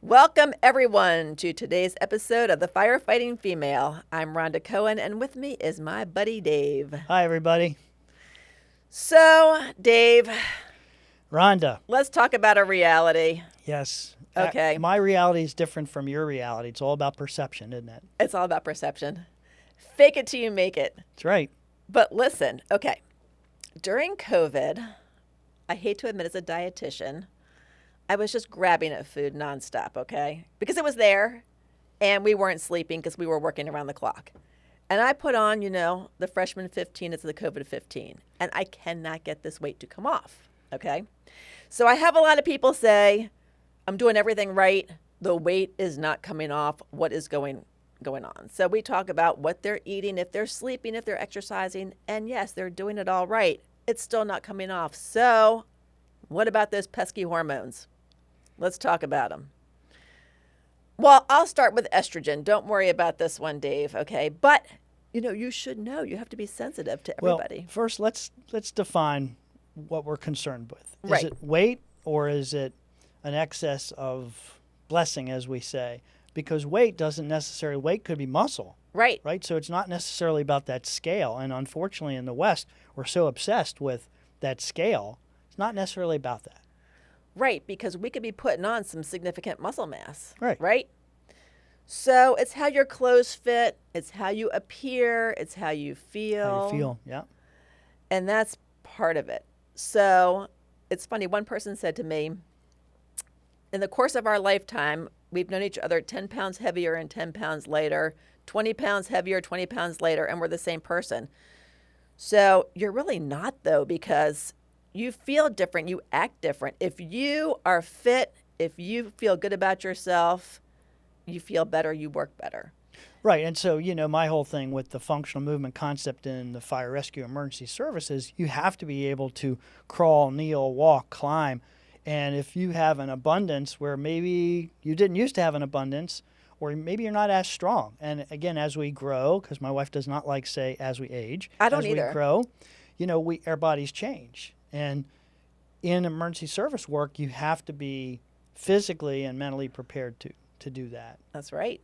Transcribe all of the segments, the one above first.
Welcome, everyone, to today's episode of the Firefighting Female. I'm Rhonda Cohen, and with me is my buddy Dave. Hi, everybody. So, Dave, Rhonda. let's talk about a reality. Yes. Okay. My reality is different from your reality. It's all about perception, isn't it? It's all about perception. Fake it till you make it. That's right. But listen, okay, during COVID, I hate to admit as a dietitian, I was just grabbing at food nonstop, okay? Because it was there, and we weren't sleeping because we were working around the clock. And I put on, the freshman 15 into the COVID 15, and I cannot get this weight to come off, okay? So I have a lot of people say, I'm doing everything right. The weight is not coming off. What is going on? So we talk about what they're eating, if they're sleeping, if they're exercising, and yes, they're doing it all right. It's still not coming off. So what about those pesky hormones? Let's talk about them. Well, I'll start with estrogen. Don't worry about this one, Dave, okay? But, you should know. You have to be sensitive to everybody. Well, first, let's define what we're concerned with. Right. Is it weight or is it an excess of blessing, as we say? Because weight could be muscle. Right. Right? So it's not necessarily about that scale. And unfortunately, in the West, we're so obsessed with that scale. It's not necessarily about that. Right, because we could be putting on some significant muscle mass. Right. Right? So it's how your clothes fit. It's how you appear. It's how you feel. How you feel, yeah. And that's part of it. So it's funny. One person said to me, in the course of our lifetime, we've known each other 10 pounds heavier and 10 pounds lighter, 20 pounds heavier, 20 pounds lighter, and we're the same person. So you're really not, though, because you feel different. You act different. If you are fit, if you feel good about yourself, you feel better, you work better. Right. And so, my whole thing with the functional movement concept in the fire rescue emergency services, you have to be able to crawl, kneel, walk, climb. And if you have an abundance where maybe you didn't used to have an abundance, or maybe you're not as strong. And again, as we grow, because my wife does not like say as we age. I don't as either. We grow, our bodies change. And in emergency service work, you have to be physically and mentally prepared to do that. That's right.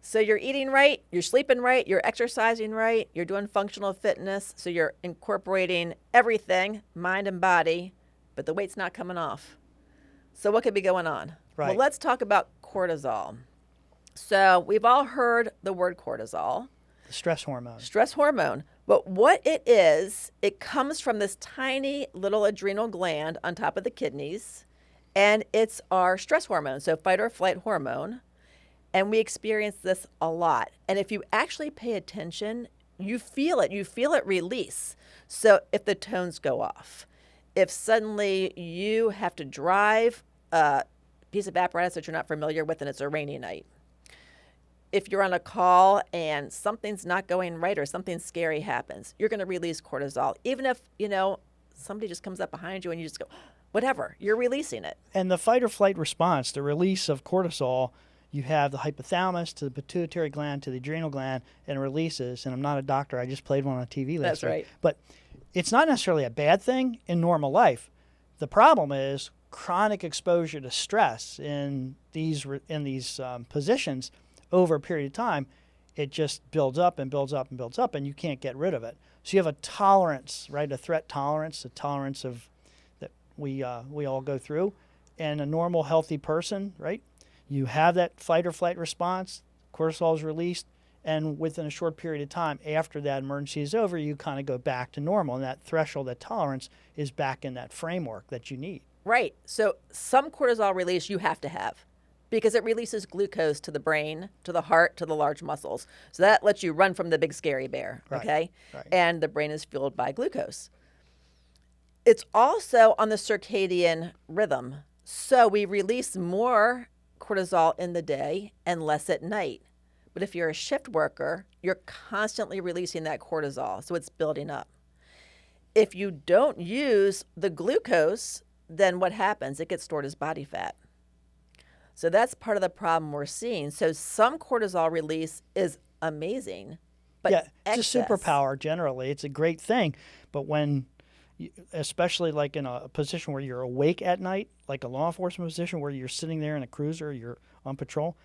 So you're eating right, you're sleeping right, you're exercising right, you're doing functional fitness, so you're incorporating everything, mind and body, but the weight's not coming off. So what could be going on? Right. Well, let's talk about cortisol. So we've all heard the word cortisol. The stress hormone. Stress hormone. But what it is, it comes from this tiny little adrenal gland on top of the kidneys, and it's our stress hormone, so fight or flight hormone. And we experience this a lot. And if you actually pay attention, you feel it. You feel it release. So if the tones go off, if suddenly you have to drive a piece of apparatus that you're not familiar with and it's a rainy night, if you're on a call and something's not going right or something scary happens, you're going to release cortisol. Even if, somebody just comes up behind you and you just go, whatever, you're releasing it. And the fight or flight response, the release of cortisol, you have the hypothalamus to the pituitary gland to the adrenal gland, and it releases. And I'm not a doctor. I just played one on TV last That's week. right. But it's not necessarily a bad thing in normal life. The problem is chronic exposure to stress in these positions over a period of time. It just builds up and builds up and builds up, and you can't get rid of it. So you have a tolerance, right? A threat tolerance, a tolerance of that we all go through. And a normal, healthy person, right? You have that fight or flight response, cortisol is released, and within a short period of time after that emergency is over, you kind of go back to normal, and that threshold, that tolerance is back in that framework that you need. Right. So some cortisol release you have to have because it releases glucose to the brain, to the heart, to the large muscles. So that lets you run from the big scary bear, okay? Right. And the brain is fueled by glucose. It's also on the circadian rhythm. So we release more cortisol in the day and less at night. But if you're a shift worker, you're constantly releasing that cortisol, so it's building up. If you don't use the glucose, then what happens? It gets stored as body fat. So that's part of the problem we're seeing. So some cortisol release is amazing, but yeah, excess. it's a superpower generally. It's a great thing. But when especially like in a position where you're awake at night, like a law enforcement position where you're sitting there in a cruiser, you're on patrol,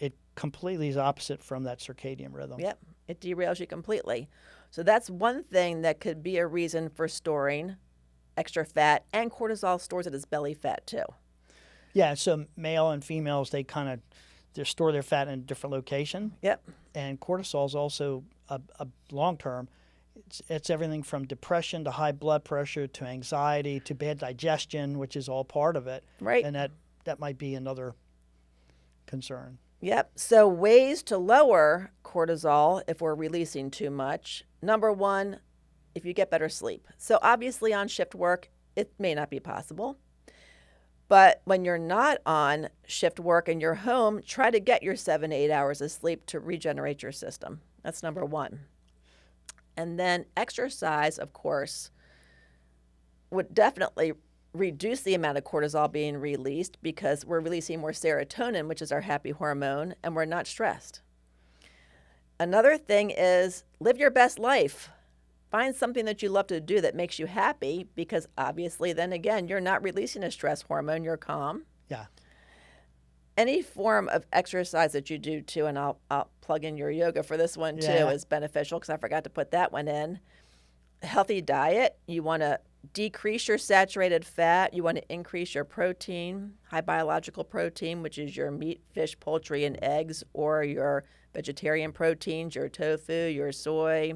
it completely is opposite from that circadian rhythm. Yep, it derails you completely. So that's one thing that could be a reason for storing extra fat, and cortisol stores it as belly fat too. Yeah, so male and females, they store their fat in a different location. Yep. And cortisol is also a long term. It's everything from depression to high blood pressure to anxiety to bad digestion, which is all part of it. Right. And that might be another concern. Yep. So ways to lower cortisol if we're releasing too much. Number one, if you get better sleep. So obviously on shift work, it may not be possible. But when you're not on shift work and you're home, try to get your 7 to 8 hours of sleep to regenerate your system. That's number one. And then exercise, of course, would definitely reduce the amount of cortisol being released because we're releasing more serotonin, which is our happy hormone, and we're not stressed. Another thing is live your best life. Find something that you love to do that makes you happy because obviously then again, you're not releasing a stress hormone, you're calm. Yeah. Any form of exercise that you do too, and I'll plug in your yoga for this one too, is beneficial because I forgot to put that one in. Healthy diet, you want to decrease your saturated fat, you want to increase your protein, high biological protein, which is your meat, fish, poultry, and eggs, or your vegetarian proteins, your tofu, your soy,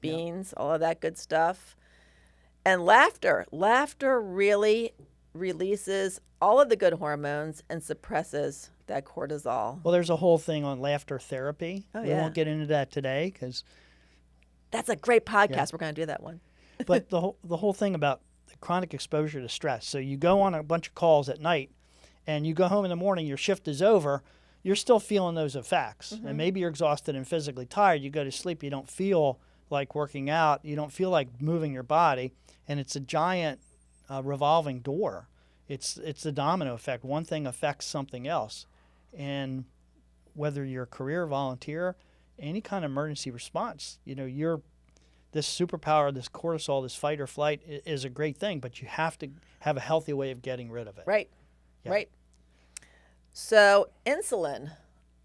beans, all of that good stuff. And laughter. Laughter really releases all of the good hormones and suppresses that cortisol. Well, there's a whole thing on laughter therapy. Oh, we yeah. won't get into that today because that's a great podcast. We're going to do that one. But the whole thing about the chronic exposure to stress. So you go on a bunch of calls at night and you go home in the morning, your shift is over, you're still feeling those effects. Mm-hmm. And maybe you're exhausted and physically tired. You go to sleep, you don't feel like working out, you don't feel like moving your body, and it's a giant revolving door. It's the domino effect. One thing affects something else. And whether you're a career volunteer, any kind of emergency response, this superpower, this cortisol, this fight or flight is a great thing, but you have to have a healthy way of getting rid of it. Right. Yeah. Right. So insulin,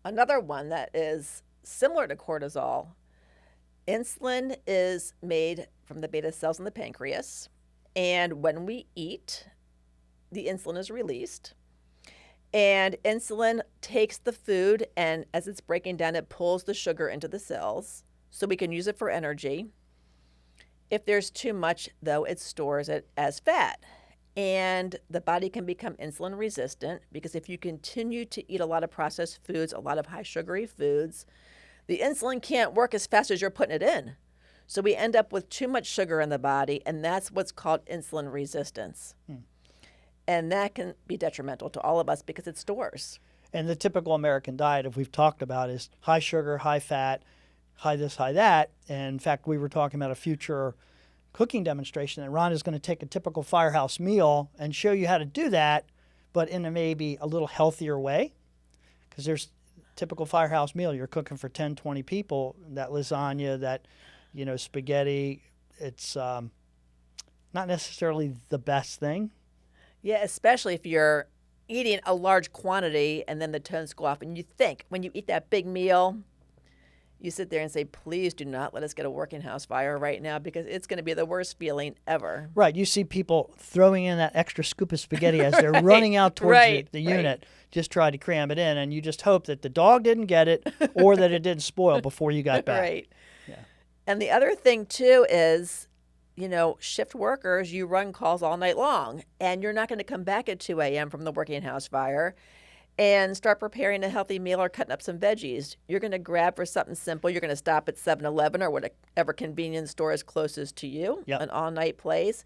another one that is similar to cortisol. Insulin is made from the beta cells in the pancreas. And when we eat, the insulin is released. And insulin takes the food, and as it's breaking down, it pulls the sugar into the cells so we can use it for energy. If there's too much, though, it stores it as fat. And the body can become insulin resistant because if you continue to eat a lot of processed foods, a lot of high sugary foods, the insulin can't work as fast as you're putting it in. So we end up with too much sugar in the body, and that's what's called insulin resistance. And that can be detrimental to all of us because it stores. And the typical American diet, if we've talked about, is high sugar, high fat, high this, high that. And in fact, we were talking about a future cooking demonstration that Ron is going to take a typical firehouse meal and show you how to do that, but in a maybe a little healthier way. Because there's typical firehouse meal, you're cooking for 10, 20 people, that lasagna, that, spaghetti, it's not necessarily the best thing. Yeah, especially if you're eating a large quantity and then the tones go off. And you think, when you eat that big meal, you sit there and say, please do not let us get a working house fire right now because it's going to be the worst feeling ever. Right. You see people throwing in that extra scoop of spaghetti as they're running out towards the unit, just try to cram it in. And you just hope that the dog didn't get it or that it didn't spoil before you got back. Right. Yeah. And the other thing, too, is, shift workers, you run calls all night long, and you're not going to come back at 2 a.m. from the working house fire and start preparing a healthy meal or cutting up some veggies. You're going to grab for something simple. You're going to stop at 7-Eleven or whatever convenience store is closest to you, an all-night place,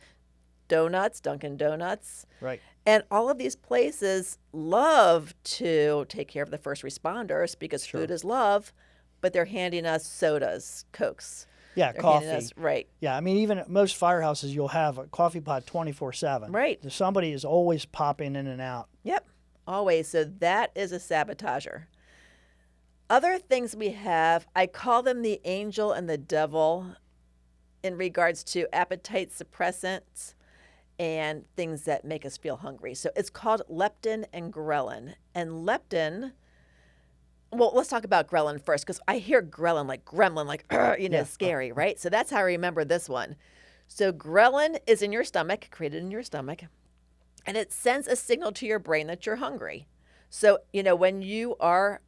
donuts, Dunkin' Donuts. Right. And all of these places love to take care of the first responders because food is love, but they're handing us sodas, Cokes. Yeah, They're coffee. Right. Yeah, I mean, even at most firehouses, you'll have a coffee pot 24/7. Right. Somebody is always popping in and out. Yep, always. So that is a sabotager. Other things we have, I call them the angel and the devil in regards to appetite suppressants and things that make us feel hungry. So it's called leptin and ghrelin. And leptin, well, let's talk about ghrelin first, because I hear ghrelin like gremlin, like, Yeah. scary, right? So that's how I remember this one. So ghrelin is in your stomach, created in your stomach, and it sends a signal to your brain that you're hungry. So, when you are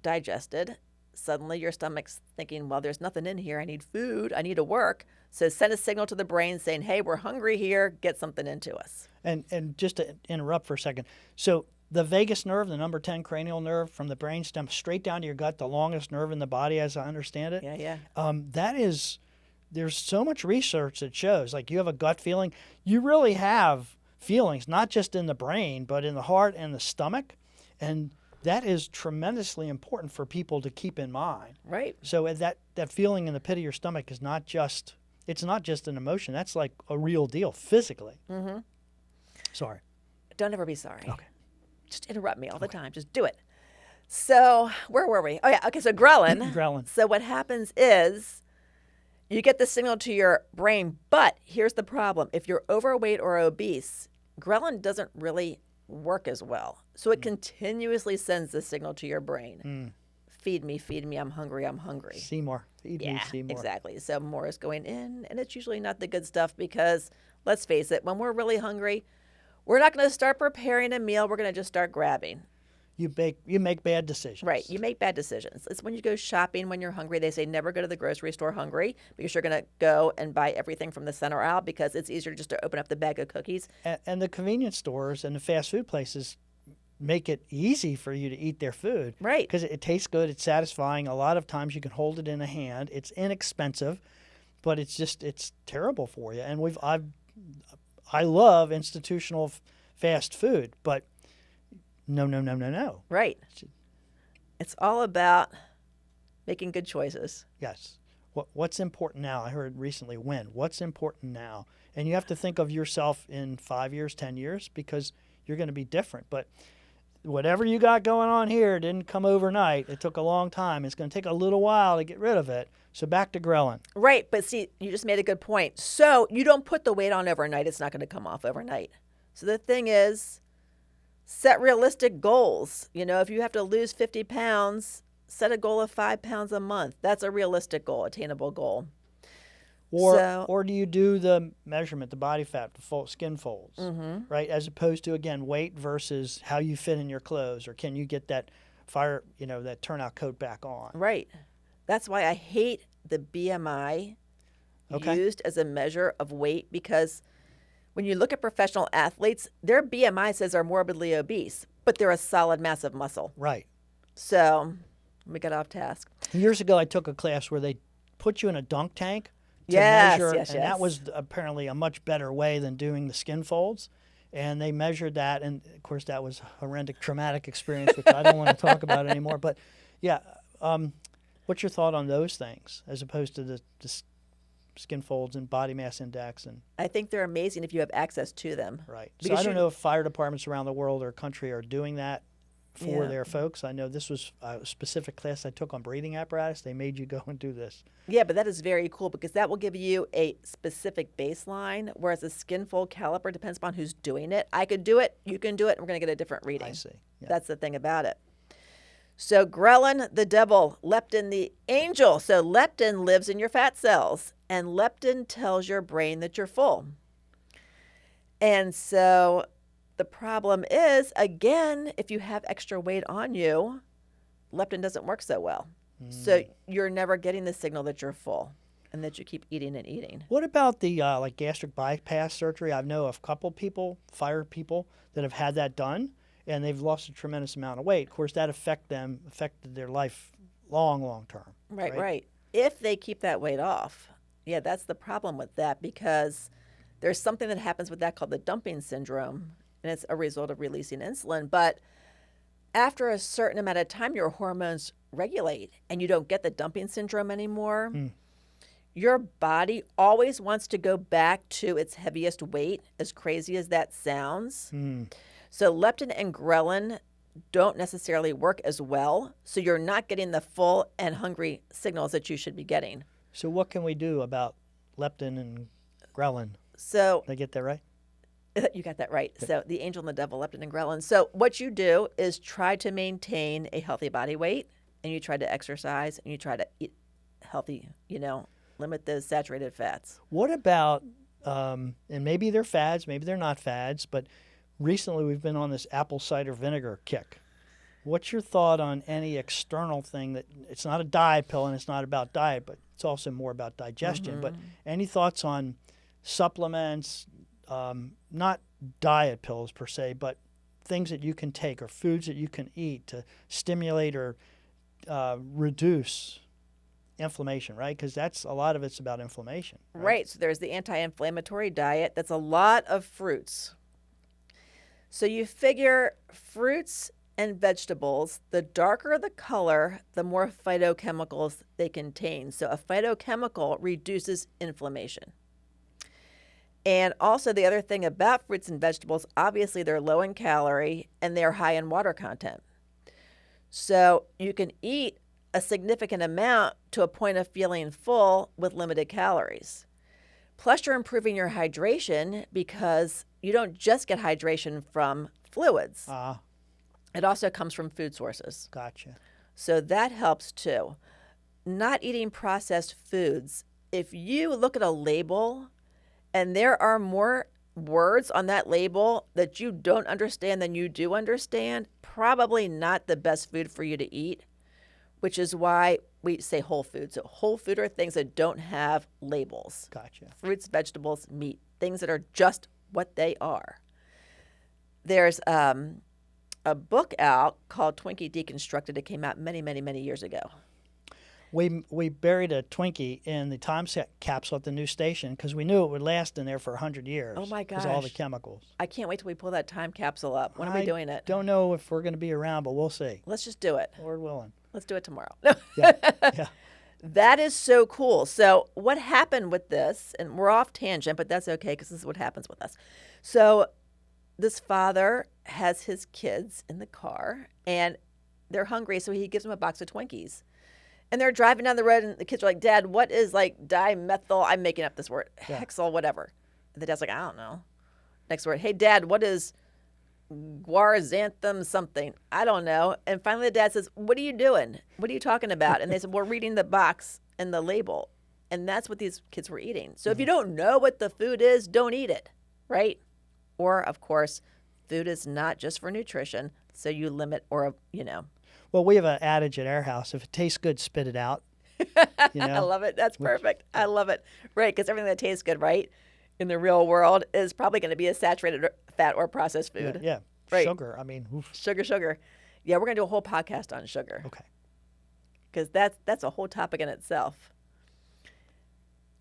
digested, suddenly your stomach's thinking, well, there's nothing in here. I need food. I need to work. So send a signal to the brain saying, hey, we're hungry here. Get something into us. And just to interrupt for a second, so the vagus nerve, the number 10 cranial nerve from the brain stems straight down to your gut, the longest nerve in the body, as I understand it. Yeah. There's so much research that shows, like, you have a gut feeling. You really have feelings, not just in the brain, but in the heart and the stomach. And that is tremendously important for people to keep in mind. Right. So that feeling in the pit of your stomach is not just, it's not just an emotion. That's like a real deal physically. Mm-hmm. Sorry. Don't ever be sorry. Okay. Just interrupt me all the time. Just do it. So where were we? Oh, yeah. Okay, so ghrelin. Ghrelin. So what happens is you get the signal to your brain, but here's the problem. If you're overweight or obese, ghrelin doesn't really work as well. So it continuously sends the signal to your brain. Feed me, I'm hungry, I'm hungry. See more. Feed me, see more. Exactly. So more is going in, and it's usually not the good stuff because, let's face it, when we're really hungry, we're not going to start preparing a meal. We're going to just start grabbing. You make bad decisions. Right. You make bad decisions. It's when you go shopping when you're hungry. They say never go to the grocery store hungry because you're going to go and buy everything from the center aisle because it's easier just to open up the bag of cookies. And the convenience stores and the fast food places make it easy for you to eat their food. Right. Because it tastes good. It's satisfying. A lot of times you can hold it in a hand. It's inexpensive, but it's terrible for you. And I love institutional fast food, but no. Right. It's all about making good choices. Yes. What's important now? I heard recently, what's important now? And you have to think of yourself in 5 years, 10 years, because you're going to be different. But whatever you got going on here didn't come overnight. It took a long time. It's going to take a little while to get rid of it. So back to ghrelin. Right. But see, you just made a good point. So you don't put the weight on overnight. It's not going to come off overnight. So the thing is, set realistic goals. If you have to lose 50 pounds, set a goal of 5 pounds a month. That's a realistic goal, attainable goal. Or do you do the measurement, the body fat, the skin folds, Mm-hmm. right? As opposed to, again, weight versus how you fit in your clothes, or can you get that that turnout coat back on? Right. That's why I hate the BMI used as a measure of weight, because when you look at professional athletes, their BMI says they're morbidly obese, but they're a solid mass of muscle. Right. So we got off task. Years ago, I took a class where they put you in a dunk tank to measure, yes. That was apparently a much better way than doing the skin folds. And they measured that, and of course that was a horrendous, traumatic experience, which I don't want to talk about anymore. But yeah, what's your thought on those things as opposed to the skin folds and body mass index? And I think they're amazing if you have access to them. right. So Because I don't know if fire departments around the world or country are doing that for Yeah. their folks. I know this was a specific class I took on breathing apparatus. They made you go and do this. Yeah, but that is very cool because that will give you a specific baseline, whereas a skin fold caliper depends upon who's doing it. I could do it, you can do it, and we're going to get a different reading. I see. Yeah. That's the thing about it. So ghrelin, the devil, leptin, the angel. So leptin lives in your fat cells, and leptin tells your brain that you're full. And so the problem is, again, if you have extra weight on you, leptin doesn't work so well. So you're never getting the signal that you're full and that you keep eating and eating. What about the like gastric bypass surgery? I know of a couple people, fire people, that have had that done, and they've lost a tremendous amount of weight. Of course, that affected their life long term. Right. If they keep that weight off, yeah, that's the problem with that, because there's something that happens with that called the dumping syndrome, and it's a result of releasing insulin. But after a certain amount of time, your hormones regulate and you don't get the dumping syndrome anymore. Your body always wants to go back to its heaviest weight, as crazy as that sounds. So leptin and ghrelin don't necessarily work as well. So you're not getting the full and hungry signals that you should be getting. So what can we do about leptin and ghrelin. So Did I get that right? you got that right. So the angel and the devil, leptin and ghrelin. So what you do is try to maintain a healthy body weight, and you try to exercise, and you try to eat healthy, limit those saturated fats. What about, and maybe they're fads, maybe they're not fads, but recently we've been on this apple cider vinegar kick. What's your thought on any external thing that it's not a diet pill and it's not about diet, but it's also more about digestion. But any thoughts on supplements, not diet pills per se, but things that you can take or foods that you can eat to stimulate or reduce inflammation, right? Because that's a lot of it's about inflammation. Right. So there's the anti-inflammatory diet. That's a lot of fruits. So you figure fruits and vegetables, the darker the color, the more phytochemicals they contain. So a phytochemical reduces inflammation. And also the other thing about fruits and vegetables, obviously they're low in calorie and they're high in water content. So you can eat a significant amount to a point of feeling full with limited calories. Plus you're improving your hydration because you don't just get hydration from fluids. It also comes from food sources. Gotcha. So that helps too. Not eating processed foods. If you look at a label and there are more words on that label that you don't understand than you do understand, probably not the best food for you to eat, which is why we say whole food. So whole food are things that don't have labels. Gotcha. Fruits, vegetables, meat, things that are just what they are. There's a book out called Twinkie Deconstructed. It came out many, many, many years ago. We buried a Twinkie in the time capsule at the new station because we knew it would last in there for 100 years. Oh my gosh. Because of all the chemicals. I can't wait till we pull that time capsule up. When are we doing it? Don't know if we're going to be around, but we'll see. Let's just do it. Lord willing. Let's do it tomorrow. Yeah. Yeah. That is so cool. So what happened with this, and we're off tangent, but that's okay because this is what happens with us. So this father has his kids in the car and they're hungry, so he gives them a box of Twinkies. And they're driving down the road and the kids are like, Dad, what is like dimethyl? I'm making up this word. Yeah. Hexyl, whatever. And the dad's like, I don't know. Next word. Hey, Dad, what is guarzanthum something? I don't know. And finally the dad says, what are you doing? What are you talking about? And they said, we're reading the box and the label. And that's what these kids were eating. So if you don't know what the food is, don't eat it, right? Or, of course, food is not just for nutrition, so you limit or, Well, we have an adage at our house: if it tastes good, spit it out. I love it. That's perfect. I love it. Right, because everything that tastes good, right, in the real world is probably going to be a saturated fat or processed food. Yeah. Right. Sugar. I mean, oof. Sugar. Yeah, we're going to do a whole podcast on sugar. Okay. Because that's a whole topic in itself.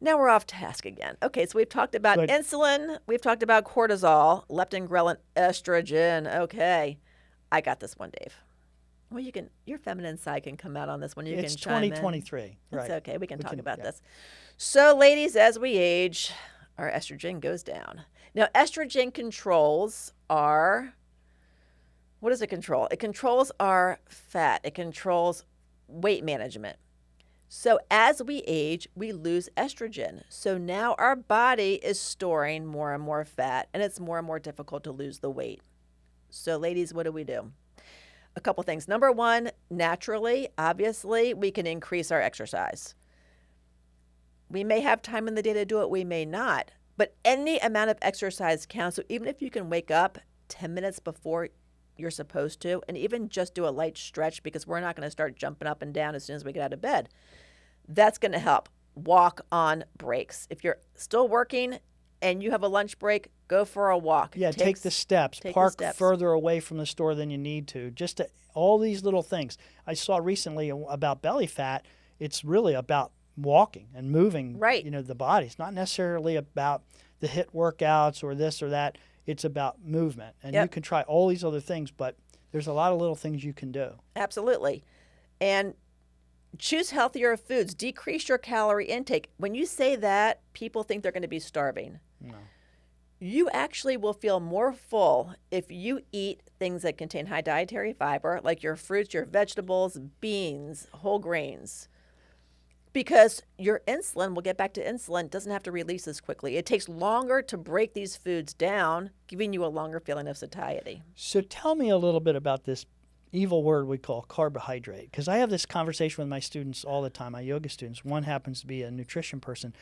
Now we're off task again. Okay, so we've talked about insulin. We've talked about cortisol, leptin, ghrelin, estrogen. Okay. I got this one, Dave. Well, your feminine side can come out on this one. It's can chime in. 2023. That's right. okay. We can talk about this. So, ladies, as we age, our estrogen goes down. Now, estrogen controls what does it control? It controls our fat. It controls weight management. So as we age, we lose estrogen. So now our body is storing more and more fat, and it's more and more difficult to lose the weight. So ladies, what do? A couple things. Number one, naturally, obviously, we can increase our exercise. We may have time in the day to do it, we may not, but any amount of exercise counts. So even if you can wake up 10 minutes before you're supposed to, and even just do a light stretch, because we're not going to start jumping up and down as soon as we get out of bed, that's going to help. Walk on breaks. If you're still working and you have a lunch break, go for a walk. Yeah, take the steps. Park further away from the store than you need to. All these little things. I saw recently about belly fat. It's really about walking and moving, right. The body. It's not necessarily about the HIIT workouts or this or that. It's about movement. And you can try all these other things, but there's a lot of little things you can do. Absolutely. And choose healthier foods. Decrease your calorie intake. When you say that, people think they're going to be starving. No. You actually will feel more full if you eat things that contain high dietary fiber, like your fruits, your vegetables, beans, whole grains. Because your insulin, we'll get back to insulin, doesn't have to release as quickly. It takes longer to break these foods down, giving you a longer feeling of satiety. So tell me a little bit about this evil word we call carbohydrate, because I have this conversation with my students all the time, my yoga students. One happens to be a nutrition person,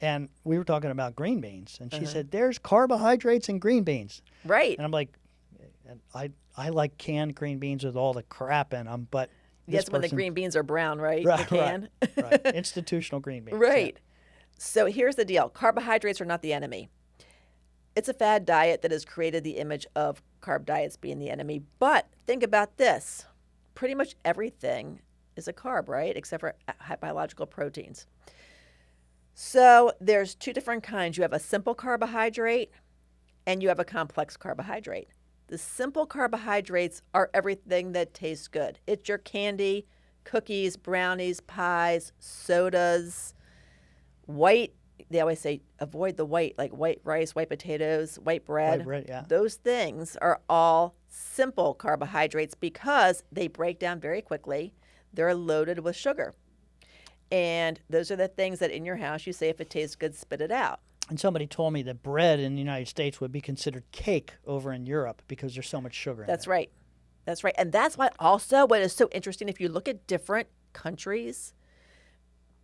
and we were talking about green beans, and she said, there's carbohydrates in green beans. Right. And I'm like, I like canned green beans with all the crap in them, but Yes, when the green beans are brown, right? Right, the can. right. Institutional green beans. Right. Yeah. So here's the deal. Carbohydrates are not the enemy. It's a fad diet that has created the image of carb diets being the enemy. But think about this. Pretty much everything is a carb, right? Except for biological proteins. So there's two different kinds. You have a simple carbohydrate and you have a complex carbohydrate. The simple carbohydrates are everything that tastes good. It's your candy, cookies, brownies, pies, sodas, white. They always say avoid the white, like white rice, white potatoes, white bread. White bread, yeah. Those things are all simple carbohydrates because they break down very quickly. They're loaded with sugar. And those are the things that in your house you say, if it tastes good, spit it out. And somebody told me that bread in the United States would be considered cake over in Europe because there's so much sugar in That's it. right. That's right. And that's why also what is so interesting, if you look at different countries,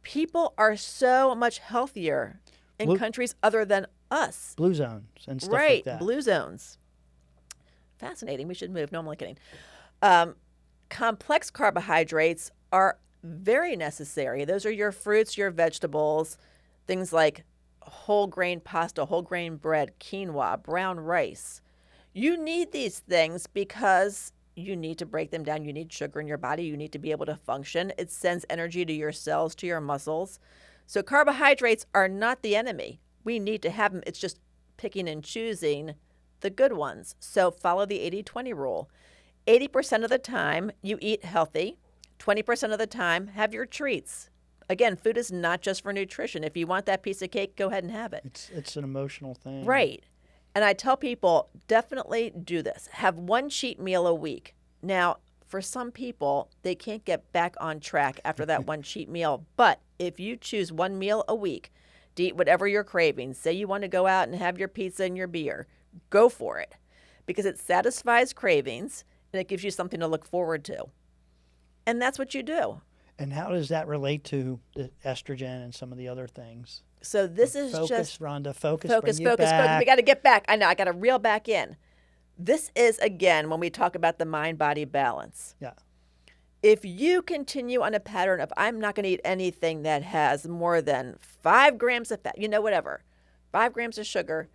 people are so much healthier in countries other than us. Blue zones and stuff Right. like that. Blue zones. Fascinating. We should move. No, I'm only kidding. Complex carbohydrates are very necessary. Those are your fruits, your vegetables, things like whole grain pasta, whole grain bread, quinoa, brown rice. You need these things because you need to break them down. You need sugar in your body. You need to be able to function. It sends energy to your cells, to your muscles. So carbohydrates are not the enemy. We need to have them. It's just picking and choosing the good ones. So follow the 80-20 rule. 80% of the time you eat healthy. 20% of the time have your treats. Again, food is not just for nutrition. If you want that piece of cake, go ahead and have it. It's an emotional thing. Right. And I tell people, definitely do this. Have one cheat meal a week. Now, for some people, they can't get back on track after that one cheat meal. But if you choose one meal a week to eat whatever you're craving, say you want to go out and have your pizza and your beer, go for it. Because it satisfies cravings and it gives you something to look forward to. And that's what you do. And how does that relate to the estrogen and some of the other things? So this is Focus, just Rhonda. Focus. focus. Bring you We back. got to get back. I know. I got to reel back in. This is, again, when we talk about the mind-body balance. Yeah. If you continue on a pattern of, I'm not going to eat anything that has more than 5 grams of fat, whatever, 5 grams of sugar,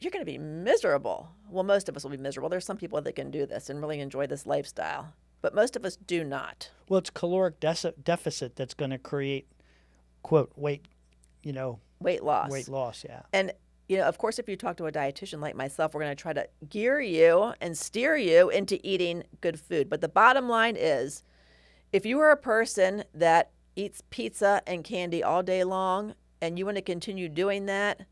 you're going to be miserable. Well, most of us will be miserable. There's some people that can do this and really enjoy this lifestyle, but most of us do not. Well, it's caloric deficit that's going to create, quote, weight loss. Weight loss, yeah. And, of course, if you talk to a dietitian like myself, we're going to try to gear you and steer you into eating good food. But the bottom line is, if you are a person that eats pizza and candy all day long and you want to continue doing that,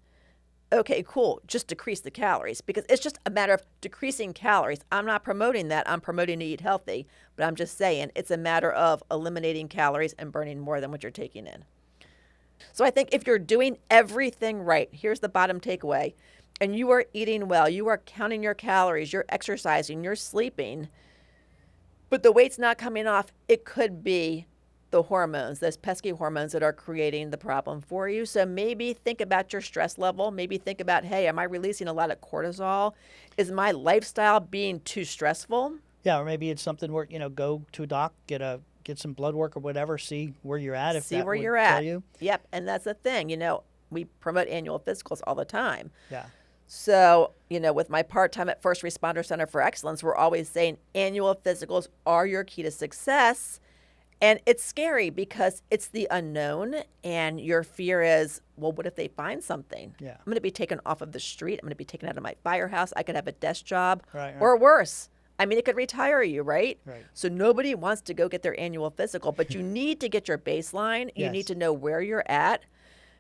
okay, cool. Just decrease the calories because it's just a matter of decreasing calories. I'm not promoting that. I'm promoting to eat healthy, but I'm just saying it's a matter of eliminating calories and burning more than what you're taking in. So I think if you're doing everything right, here's the bottom takeaway, and you are eating well, you are counting your calories, you're exercising, you're sleeping, but the weight's not coming off, it could be the hormones, those pesky hormones that are creating the problem for you. So maybe think about your stress level. Maybe think about, hey, am I releasing a lot of cortisol? Is my lifestyle being too stressful? Yeah, or maybe it's something where, go to a doc, get some blood work or whatever, see where you're at. See where you're tell at. You. Yep, and that's the thing. We promote annual physicals all the time. Yeah. So, with my part-time at First Responder Center for Excellence, we're always saying annual physicals are your key to success. And it's scary because it's the unknown and your fear is, well, what if they find something? Yeah. I'm going to be taken off of the street. I'm going to be taken out of my firehouse. I could have a desk job Right. or worse. I mean, it could retire you, right? Right. So nobody wants to go get their annual physical, but you need to get your baseline. You Yes. need to know where you're at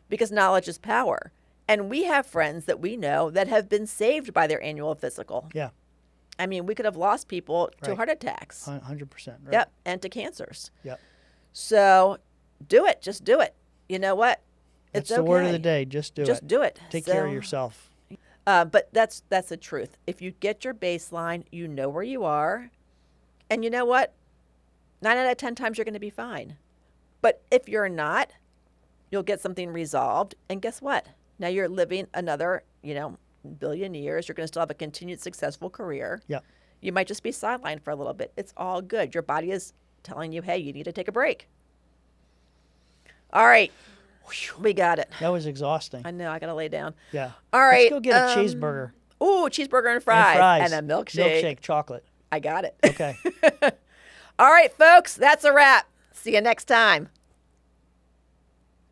because knowledge is power. And we have friends that we know that have been saved by their annual physical. Yeah. I mean, we could have lost people to Right. heart attacks. 100%. Right. Yep, and to cancers. Yep. So do it. Just do it. You know what? That's It's the word of the okay. day. Just do it. Just do it. Take care of So, yourself. But that's the truth. If you get your baseline, you know where you are, and you know what? 9 out of 10 times you're going to be fine. But if you're not, you'll get something resolved, and guess what? Now you're living another, billion years. You're going to still have a continued successful career. Yeah. You might just be sidelined for a little bit. It's all good. Your body is telling you, hey, you need to take a break. All right. We got it. That was exhausting. I know. I got to lay down. Yeah. All right. Let's go get a cheeseburger. Ooh, cheeseburger and fries. And a milkshake. Milkshake, chocolate. I got it. Okay. All right, folks. That's a wrap. See you next time.